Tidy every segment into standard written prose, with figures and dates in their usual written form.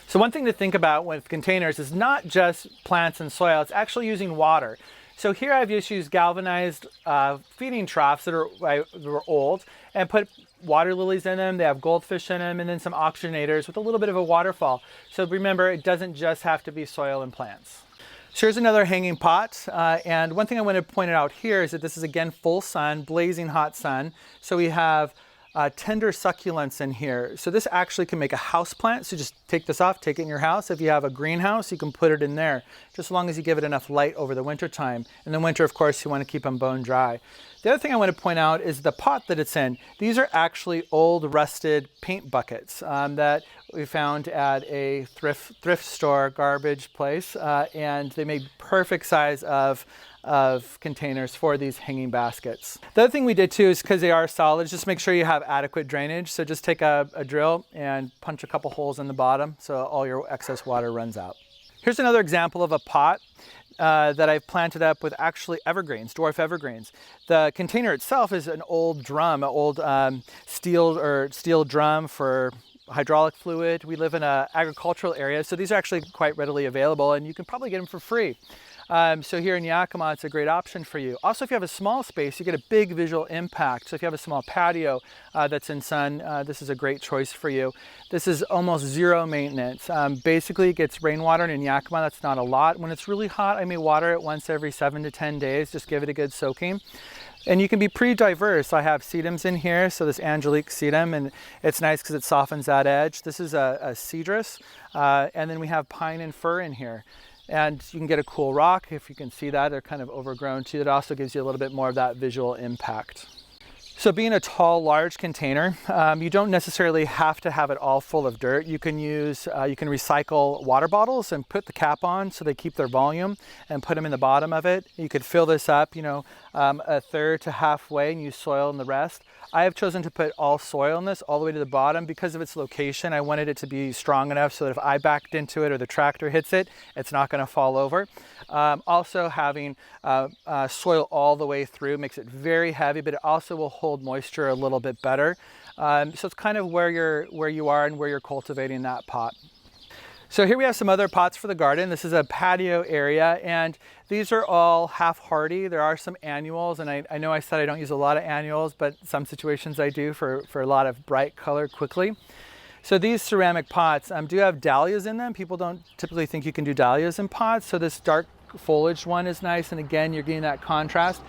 So one thing to think about with containers is not just plants and soil, it's actually using water. So here I've just used galvanized feeding troughs that were old and put water lilies in them. They have goldfish in them and then some oxygenators with a little bit of a waterfall. So remember, it doesn't just have to be soil and plants. So here's another hanging pot. And one thing I want to point out here is that this is again full sun, blazing hot sun. So we have tender succulents in here. So this actually can make a house plant. So just take this off, take it in your house. If you have a greenhouse, you can put it in there, just as long as you give it enough light over the winter time. In the winter, of course, you want to keep them bone dry. The other thing I want to point out is the pot that it's in. These are actually old rusted paint buckets that we found at a thrift store garbage place, and they made perfect size of containers for these hanging baskets. The other thing we did too is, because they are solid, just make sure you have adequate drainage. So just take a drill and punch a couple holes in the bottom so all your excess water runs out. Here's another example of a pot that I've planted up with actually evergreens, dwarf evergreens. The container itself is an old drum, an old steel drum for hydraulic fluid. We live in an agricultural area, so these are actually quite readily available, and you can probably get them for free. So here in Yakima, it's a great option for you. Also, if you have a small space, you get a big visual impact. So if you have a small patio that's in sun, this is a great choice for you. This is almost zero maintenance. Basically, it gets rainwater, and in Yakima, that's not a lot. When it's really hot, I may water it once every 7 to 10 days. Just give it a good soaking. And you can be pretty diverse. I have sedums in here, so this Angelique sedum, and it's nice because it softens that edge. This is a cedrus, and then we have pine and fir in here. And you can get a cool rock, if you can see that. They're kind of overgrown too. It also gives you a little bit more of that visual impact. So being a tall, large container, you don't necessarily have to have it all full of dirt. You can recycle water bottles and put the cap on so they keep their volume and put them in the bottom of it. You could fill this up, a third to halfway and use soil in the rest. I have chosen to put all soil in this all the way to the bottom because of its location. I wanted it to be strong enough so that if I backed into it or the tractor hits it, it's not going to fall over. Also having soil all the way through makes it very heavy, but it also will hold moisture a little bit better. So it's kind of where you are and where you're cultivating that pot. So here we have some other pots for the garden. This is a patio area, and these are all half hardy. There are some annuals, and I know I said I don't use a lot of annuals, but some situations I do for a lot of bright color quickly. So these ceramic pots do have dahlias in them. People don't typically think you can do dahlias in pots, so this dark foliage one is nice, and again, you're getting that contrast.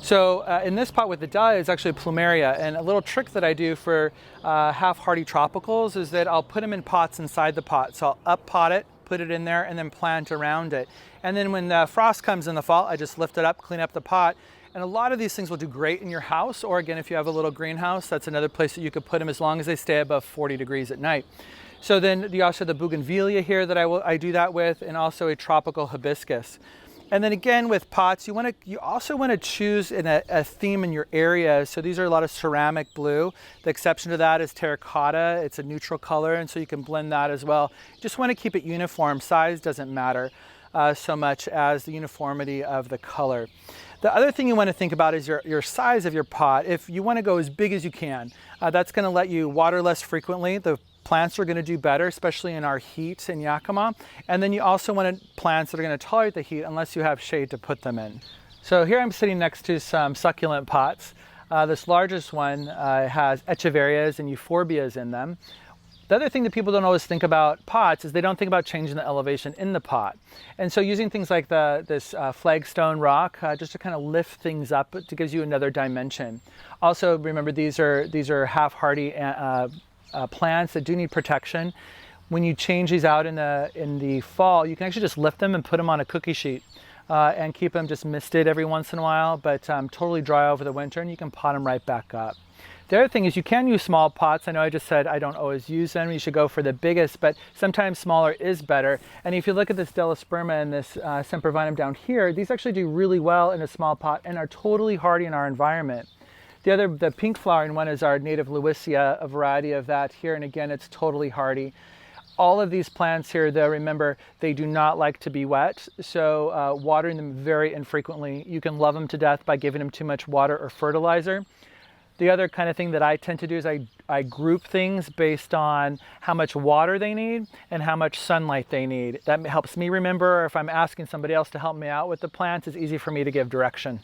So in this pot with the dahlia is actually plumeria, and a little trick that I do for half-hardy tropicals is that I'll put them in pots inside the pot. So I'll up-pot it, put it in there, and then plant around it. And then when the frost comes in the fall, I just lift it up, clean up the pot. And a lot of these things will do great in your house, or again, if you have a little greenhouse, that's another place that you could put them as long as they stay above 40 degrees at night. So then you also have the bougainvillea here that I do that with, and also a tropical hibiscus. And then again with pots, you also want to choose a theme in your area. So these are a lot of ceramic blue. The exception to that is terracotta. It's a neutral color, and so you can blend that as well. You just want to keep it uniform. Size doesn't matter so much as the uniformity of the color. The other thing you want to think about is your size of your pot. If you want to go as big as you can, that's going to let you water less frequently. The plants are going to do better, especially in our heat in Yakima. And then you also want plants that are going to tolerate the heat unless you have shade to put them in. So here I'm sitting next to some succulent pots. This largest one has echeverias and euphorbias in them. The other thing that people don't always think about pots is they don't think about changing the elevation in the pot. And so using things like this flagstone rock just to kind of lift things up, it gives you another dimension. Also, remember these are half-hardy plants that do need protection. When you change these out in the fall, you can actually just lift them and put them on a cookie sheet and keep them just misted every once in a while, but totally dry over the winter, and you can pot them right back up. The other thing is you can use small pots. I know I just said I don't always use them. You should go for the biggest, but sometimes smaller is better. And if you look at this Delosperma and this Sempervinum down here, these actually do really well in a small pot and are totally hardy in our environment. The pink flowering one is our native Lewisia, a variety of that here, and again, it's totally hardy. All of these plants here, though, remember, they do not like to be wet, so watering them very infrequently. You can love them to death by giving them too much water or fertilizer. The other kind of thing that I tend to do is I group things based on how much water they need and how much sunlight they need. That helps me remember, or if I'm asking somebody else to help me out with the plants, it's easy for me to give direction.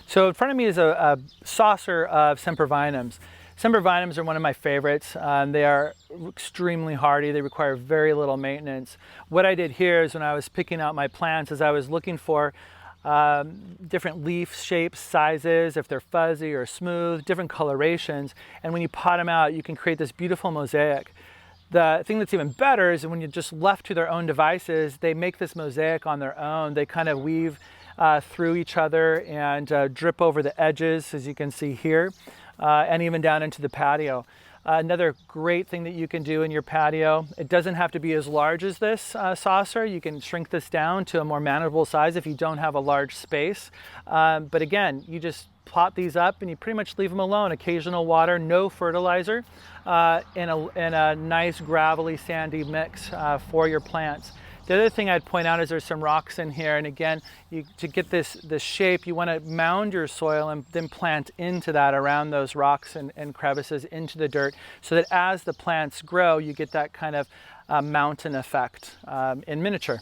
So in front of me is a saucer of sempervirens. Sempervirens are one of my favorites. They are extremely hardy. They require very little maintenance. What I did here is when I was picking out my plants is I was looking for different leaf shapes, sizes, if they're fuzzy or smooth, different colorations. And when you pot them out, you can create this beautiful mosaic. The thing that's even better is when you're just left to their own devices, they make this mosaic on their own. They kind of weave through each other and drip over the edges, as you can see here, and even down into the patio. Another great thing that you can do in your patio, it doesn't have to be as large as this saucer. You can shrink this down to a more manageable size if you don't have a large space. But again, you just pot these up and you pretty much leave them alone. Occasional water, no fertilizer, in a nice gravelly, sandy mix for your plants. The other thing I'd point out is there's some rocks in here, and again, to get this shape, you want to mound your soil and then plant into that around those rocks and crevices into the dirt, so that as the plants grow, you get that kind of mountain effect in miniature.